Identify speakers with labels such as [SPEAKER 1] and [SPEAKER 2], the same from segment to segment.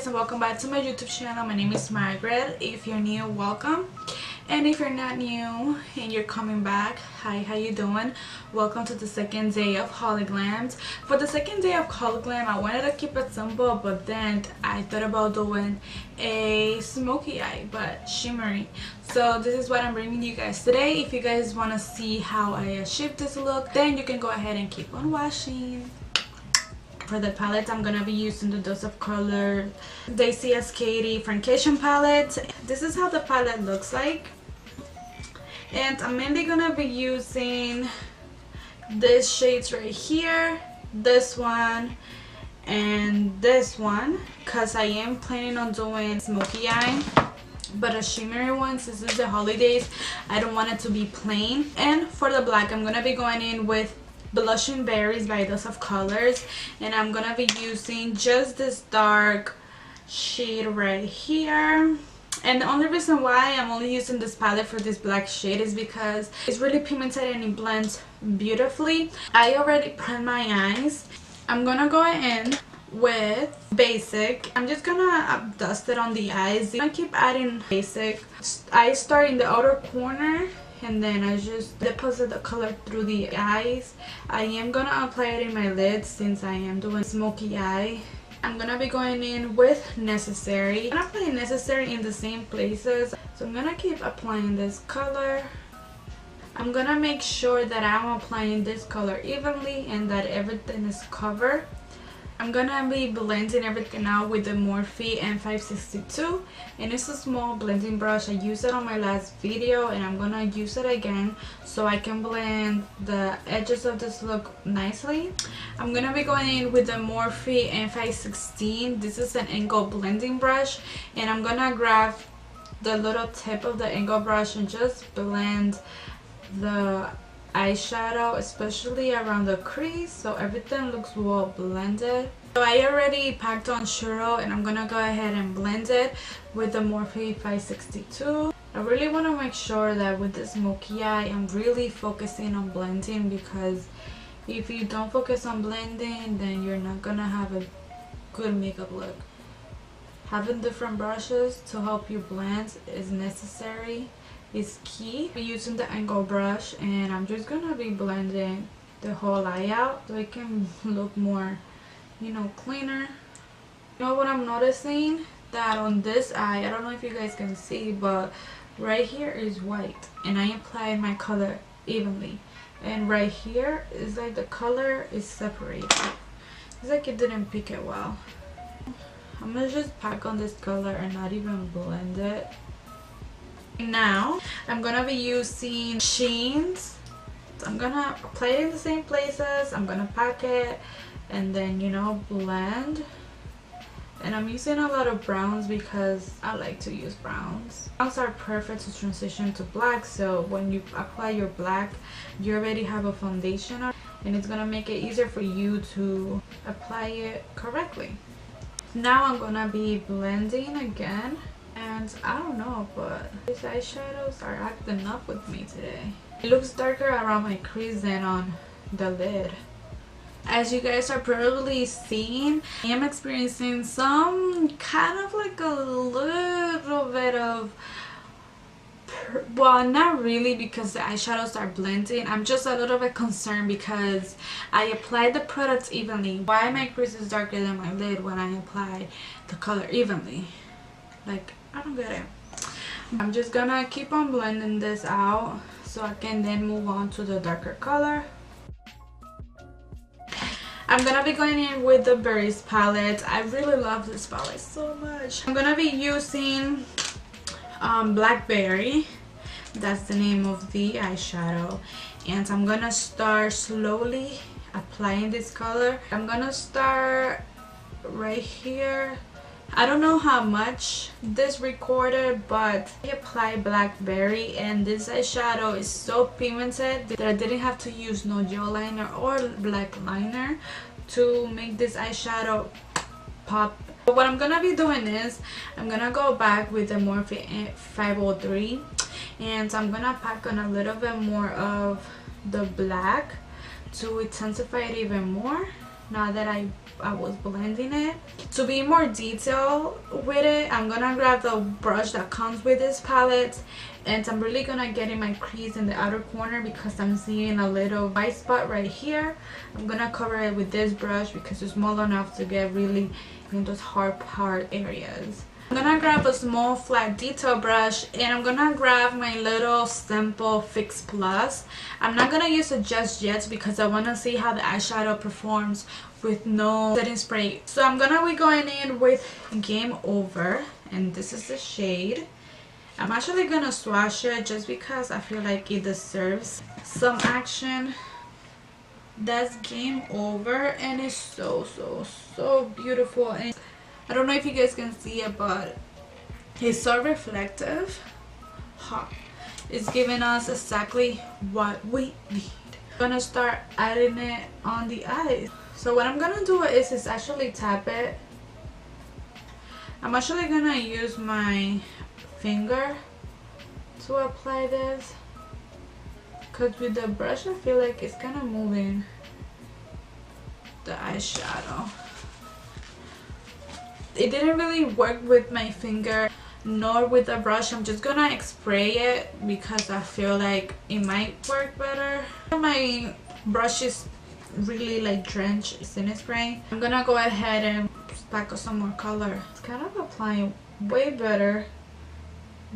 [SPEAKER 1] guys, and welcome back to my YouTube channel. My name is Margaret. If you're new, welcome, and if you're not new and you're coming back, hi, how you doing? Welcome to the second day of Holiglams. For the second day of Holiglam, I wanted to keep it simple, but then I thought about doing a smoky eye but shimmery. So this is what I'm bringing you guys today. If you guys want to see how I achieve this look, then you can go ahead and keep on watching. For the palette, I'm gonna be using the doseofcolors Desixkaty Friendcation palette. This is how the palette looks like, and I'm mainly gonna be using these shades right here, this one and this one, because I am planning on doing smoky eye but a shimmery one. Since it's the holidays, I don't want it to be plain. And for the black, I'm gonna be going in with Blushing Berries by Doseofcolors, and I'm gonna be using just this dark shade right here. And the only reason why I'm only using this palette for this black shade is because it's really pigmented and it blends beautifully. I already primed my eyes. I'm gonna go in with basic. I'm just gonna dust it on the eyes. I keep adding basic. I start in the outer corner and then I just deposit the color through the eyes. I am gonna apply it in my lids since I am doing smoky eye. I'm gonna be going in with Necessary. I'm gonna apply Necessary in the same places. So I'm gonna keep applying this color. I'm gonna make sure that I'm applying this color evenly and that everything is covered. I'm gonna be blending everything out with the Morphe M562, and it's a small blending brush. I used it on my last video and I'm gonna use it again so I can blend the edges of this look nicely. I'm gonna be going in with the Morphe M516. This is an angle blending brush, and I'm gonna grab the little tip of the angle brush and just blend the eyeshadow, especially around the crease, so everything looks well blended. So I already packed on churro, and I'm gonna go ahead and blend it with the Morphe 562. I really want to make sure that with the smoky eye I'm really focusing on blending, because if you don't focus on blending, then you're not gonna have a good makeup look. Having different brushes to help you blend is necessary, is key. I'm using the angle brush, and I'm just gonna be blending the whole eye out so it can look more, you know, cleaner. You know what I'm noticing? That on this eye, I don't know if you guys can see, but right here is white, and I applied my color evenly, and right here is like the color is separated. It's like it didn't pick it well. I'm gonna just pack on this color and not even blend it. Now I'm gonna be using Sheens. I'm gonna apply it in the same places. I'm gonna pack it and then, you know, blend. And I'm using a lot of browns because I like to use browns. Browns are perfect to transition to black, so when you apply your black, you already have a foundation on, and it's gonna make it easier for you to apply it correctly. Now I'm gonna be blending again. And I don't know, but these eyeshadows are acting up with me today. It looks darker around my crease than on the lid. As you guys are probably seeing, I am experiencing some kind of like a little bit of, well, not really, because the eyeshadows are blending. I'm just a little bit concerned because I applied the product evenly. Why my crease is darker than my lid when I apply the color evenly? Like, I don't get it. I'm just gonna keep on blending this out so I can then move on to the darker color. I'm gonna be going in with the Berries palette. I really love this palette so much. I'm gonna be using Blackberry. That's the name of the eyeshadow. And I'm gonna start slowly applying this color. I'm gonna start right here. I don't know how much this recorded, but I applied Blackberry, and this eyeshadow is so pigmented that I didn't have to use no gel liner or black liner to make this eyeshadow pop. But what I'm gonna be doing is I'm gonna go back with the Morphe 503, and I'm gonna pack on a little bit more of the black to intensify it even more. now that I was blending it. To be more detailed with it, I'm gonna grab the brush that comes with this palette, and I'm really gonna get in my crease in the outer corner because I'm seeing a little white spot right here. I'm gonna cover it with this brush because it's small enough to get really in those hard areas. I'm gonna grab a small flat detail brush, and I'm gonna grab my little simple Fix Plus. I'm not gonna use it just yet because I want to see how the eyeshadow performs with no setting spray. So I'm gonna be going in with Game Over, and this is the shade. I'm actually gonna swatch it just because I feel like it deserves some action. That's Game Over, and it's so beautiful. And I don't know if you guys can see it, but it's so reflective. It's giving us exactly what we need. I'm gonna start adding it on the eyes. So what I'm gonna do is actually tap it. I'm actually gonna use my finger to apply this, because with the brush I feel like it's kind of moving the eyeshadow. It didn't really work with my finger nor with the brush. I'm just gonna spray it because I feel like it might work better. My brush is really like drenched in spray. I'm gonna go ahead and sparkle some more color. It's kind of applying way better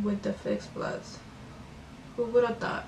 [SPEAKER 1] with the Fix Plus. Who would have thought?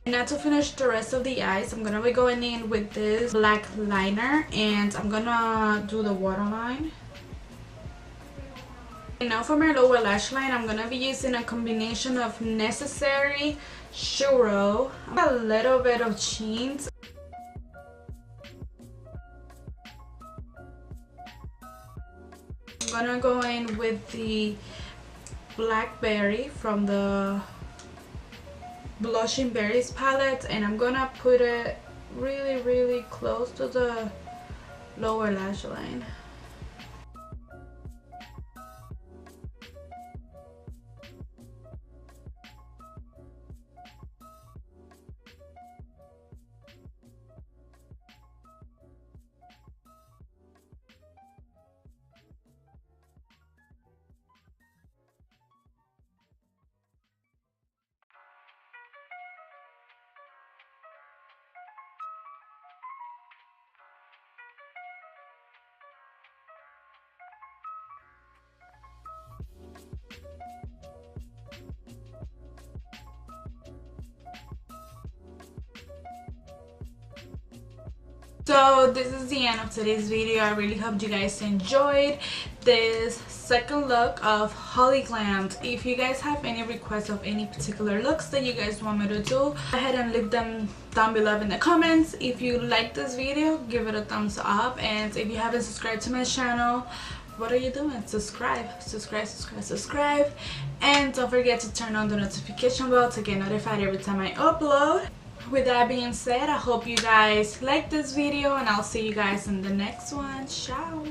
[SPEAKER 1] Now to finish the rest of the eyes, I'm gonna be going in with this black liner, and I'm gonna do the waterline. And now for my lower lash line, I'm gonna be using a combination of Necessary, Shuro, a little bit of Cheens. I'm gonna go in with the Blackberry from the Blushing Berries palette, and I'm gonna put it really close to the lower lash line. So this is the end of today's video. I really hope you guys enjoyed this second look of Holiglam. If you guys have any requests of any particular looks that you guys want me to do, go ahead and leave them down below in the comments. If you like this video, give it a thumbs up, and if you haven't subscribed to my channel, what are you doing? Subscribe, and don't forget to turn on the notification bell to get notified every time I upload. With that being said, I hope you guys like this video, and I'll see you guys in the next one. Ciao.